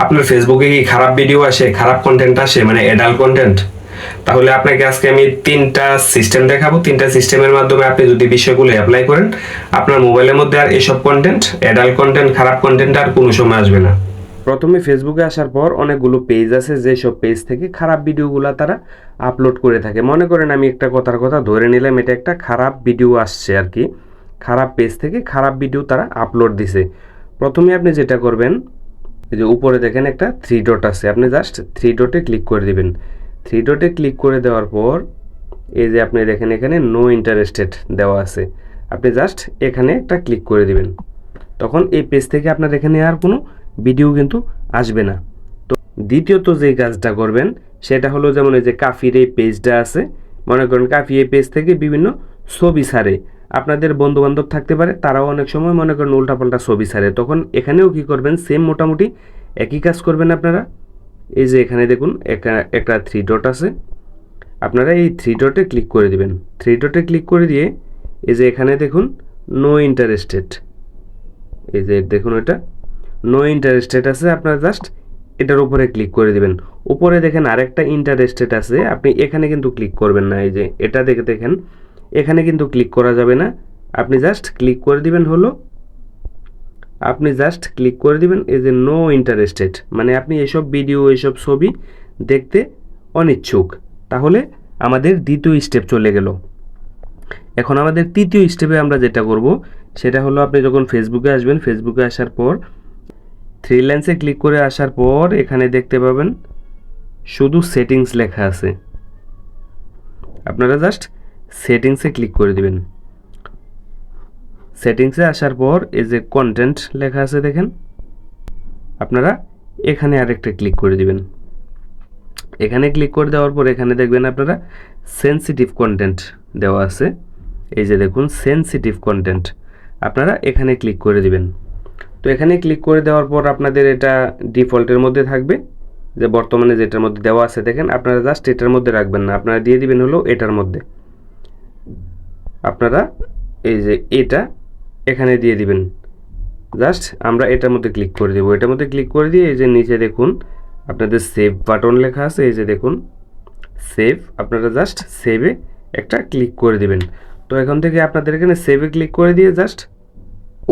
আপনার ফেসবুকে কি খারাপ ভিডিও আসে, খারাপ কন্টেন্ট আসে, মানে অ্যাডাল্ট কন্টেন্ট? তাহলে আপনাকে আজকে আমি 3টা সিস্টেম দেখাবো। 3টা সিস্টেমের মাধ্যমে আপনি যদি বিষয়গুলো অ্যাপ্লাই করেন, আপনার মোবাইলের মধ্যে আর এসব কন্টেন্ট, অ্যাডাল্ট কন্টেন্ট, খারাপ কন্টেন্ট আর কোনো সময় আসবে না। প্রথমে ফেসবুকে আসার পর অনেকগুলো পেজ আছে, যেসব পেজ থেকে খারাপ ভিডিওগুলো তারা আপলোড করে থাকে। মনে করেন আমি একটা কথার কথা ধরে নিলাম, এটা একটা খারাপ ভিডিও আসছে আর কি, খারাপ পেজ থেকে খারাপ ভিডিও তারা আপলোড দিছে। প্রথমে আপনি যেটা করবেন, এই যে উপরে দেখেন একটা 3 ডট আছে, আপনি জাস্ট 3 ডটে ক্লিক করে দিবেন। 3 ডটে ক্লিক করে দেওয়ার পর এই যে আপনি দেখেন এখানে নো ইন্টারেস্টেড দেওয়া আছে, আপনি জাস্ট এখানে একটা ক্লিক করে দিবেন। তখন এই পেজ থেকে আপনার এখানে আর কোনো ভিডিও কিন্তু আসবে না। তো দ্বিতীয়ত যে কাজটা করবেন সেটা হলো, যেমন এই যে কাফির এই পেজটা আছে, মনে করেন কাফি এই পেজ থেকে বিভিন্ন ছবি ছাড়ে, আপনাদের বন্ধুবান্ধব থাকতে পারে, তারাও অনেক সময় মনে করেন উল্টাপাল্টা ছবি ছাড়ে। তখন এখানেও কি করবেন, সেম মোটামুটি একই কাজ করবেন আপনারা। এই যে এখানে দেখুন একটা 3 ডট আছে, আপনারা এই 3 ডটে ক্লিক করে দিবেন। 3 ডটে ক্লিক করে দিয়ে এই যে এখানে দেখুন নো ইন্টারেস্টেড, এই যে দেখুন এটা নো ইন্টারেস্টেড আছে, আপনারা জাস্ট এটার উপরে ক্লিক করে দিবেন। উপরে দেখেন আরেকটা ইন্টারেস্টেড আছে, আপনি এখানে কিন্তু ক্লিক করবেন না। এই যে এটা দেখেন এখানে কিন্তু ক্লিক করা যাবে না, আপনি জাস্ট ক্লিক করে দিবেন হলো, আপনি জাস্ট ক্লিক করে দিবেন এই যে নো ইন্টারেস্টেড, মানে আপনি এসব ভিডিও এসব ছবি দেখতে অনিচ্ছুক। তাহলে আমাদের দ্বিতীয় স্টেপ চলে গেল। এখন আমাদের তৃতীয় স্টেপে আমরা যেটা করব সেটা হলো, আপনি যখন ফেসবুকে আসবেন, ফেসবুকে আসার পর 3 লাইন্সে ক্লিক করে আসার পর এখানে দেখতে পাবেন শুধু সেটিংস লেখা আছে, আপনারা জাস্ট সেটিংসে ক্লিক করে দিবেন। সেটিংসে আসার পর এই যে কন্টেন্ট লেখা আছে দেখেন, আপনারা এখানে আরেকটা ক্লিক করে দিবেন। এখানে ক্লিক করে দেওয়ার পর এখানে দেখবেন আপনারা সেনসিটিভ কন্টেন্ট দেওয়া আছে, এই যে দেখুন সেনসিটিভ কন্টেন্ট, আপনারা এখানে ক্লিক করে দিবেন। তো এখানে ক্লিক করে দেওয়ার পর আপনাদের এটা ডিফল্টের মধ্যে থাকবে, যে বর্তমানে যেটার মধ্যে দেওয়া আছে দেখেন, আপনারা জাস্ট এটার মধ্যে রাখবেন না, আপনারা দিয়ে দিবেন হলো এটার মধ্যে। আপনারা এই যে এটা এখানে দিয়ে দিবেন, জাস্ট আমরা এটার মধ্যে ক্লিক করে দেবো। এটার মধ্যে ক্লিক করে দিয়ে এই যে নিচে দেখুন আপনাদের সেভ বাটন লেখা আছে, এই যে দেখুন সেভ, আপনারা জাস্ট সেভে একটা ক্লিক করে দিবেন। তো এখন থেকে আপনাদের এখানে সেভে ক্লিক করে দিয়ে জাস্ট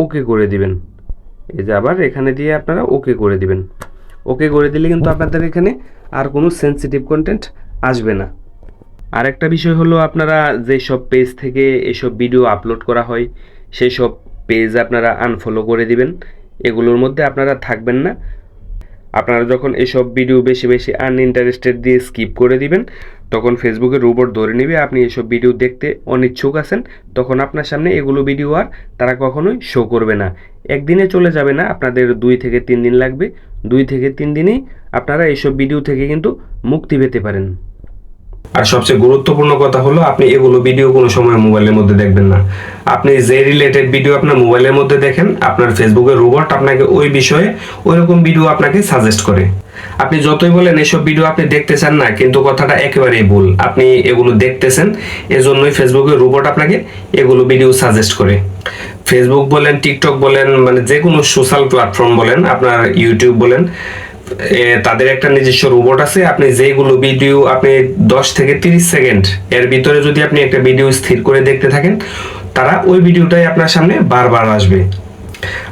ওকে করে দিবেন। এই যে আবার এখানে দিয়ে আপনারা ওকে করে দিবেন। ওকে করে দিলে কিন্তু আপনাদের এখানে আর কোনো সেনসিটিভ কন্টেন্ট আসবে না। আরেকটা বিষয় হলো, আপনারা যেসব পেজ থেকে এসব ভিডিও আপলোড করা হয় সেই সব পেজ আপনারা আনফলো করে দিবেন, এগুলোর মধ্যে আপনারা থাকবেন না। আপনারা যখন এসব ভিডিও বেশি বেশি আনইন্টারেস্টেড দিয়ে স্কিপ করে দিবেন, তখন ফেসবুকের রোবট ধরে নেবে আপনি এসব ভিডিও দেখতে অনিচ্ছুক আছেন, তখন আপনার সামনে এগুলো ভিডিও আর তারা কখনোই শো করবে না। একদিনে চলে যাবে না, আপনাদের 2 থেকে 3 দিন লাগবে। 2 থেকে 3 দিনেই আপনারা এইসব ভিডিও থেকে কিন্তু মুক্তি পেতে পারেন। আর সবচেয়ে গুরুত্বপূর্ণ কথা হলো, আপনি এগুলো ভিডিও কোনো সময় মোবাইলের মধ্যে দেখবেন না। আপনি যে রিলেটেড ভিডিও আপনার মোবাইলের মধ্যে দেখেন, আপনার ফেসবুকের রোবট আপনাকে ওই বিষয়ে ওইরকম ভিডিও আপনাকে সাজেস্ট করে। আপনি যতই বলেন এসব ভিডিও আপনি দেখতে চান না, কিন্তু কথাটা একেবারেই ভুল, আপনি এগুলো দেখতেছেন, এজন্যই ফেসবুকের রোবট আপনাকে এগুলো ভিডিও সাজেস্ট করে। ফেসবুক বলেন, টিকটক বলেন, মানে যে কোনো সোশ্যাল প্ল্যাটফর্ম বলেন, আপনার ইউটিউব বলেন, তাদের একটা নিজস্ব রোবট আছে। আপনি যেগুলো ভিডিও আপনি 10 থেকে 30 সেকেন্ড এর ভিতরে যদি আপনি একটা ভিডিও স্থির করে দেখতে থাকেন, তারা ওই ভিডিওটাই আপনার সামনে বারবার আসবে।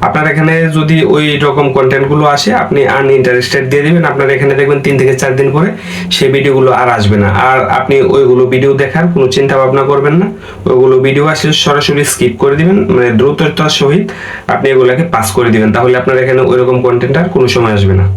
আপনার এখানে যদি ওই রকম কন্টেন্টগুলো আসে, আপনি আনইন্টারেস্টেড দিয়ে দিবেন, আপনার এখানে দেখবেন 3 থেকে 4 দিন পরে সেই ভিডিওগুলো আর আসবে না। আর আপনি ওইগুলো ভিডিও দেখার কোনো চিন্তা ভাবনা করবেন না, ওইগুলো ভিডিও আসলে সরাসরি স্কিপ করে দিবেন, মানে দ্রুততার সহিত আপনি এগুলোকে পাস করে দিবেন। তাহলে আপনার এখানে ওইরকম কন্টেন্ট আর কোনো সময় আসবে না।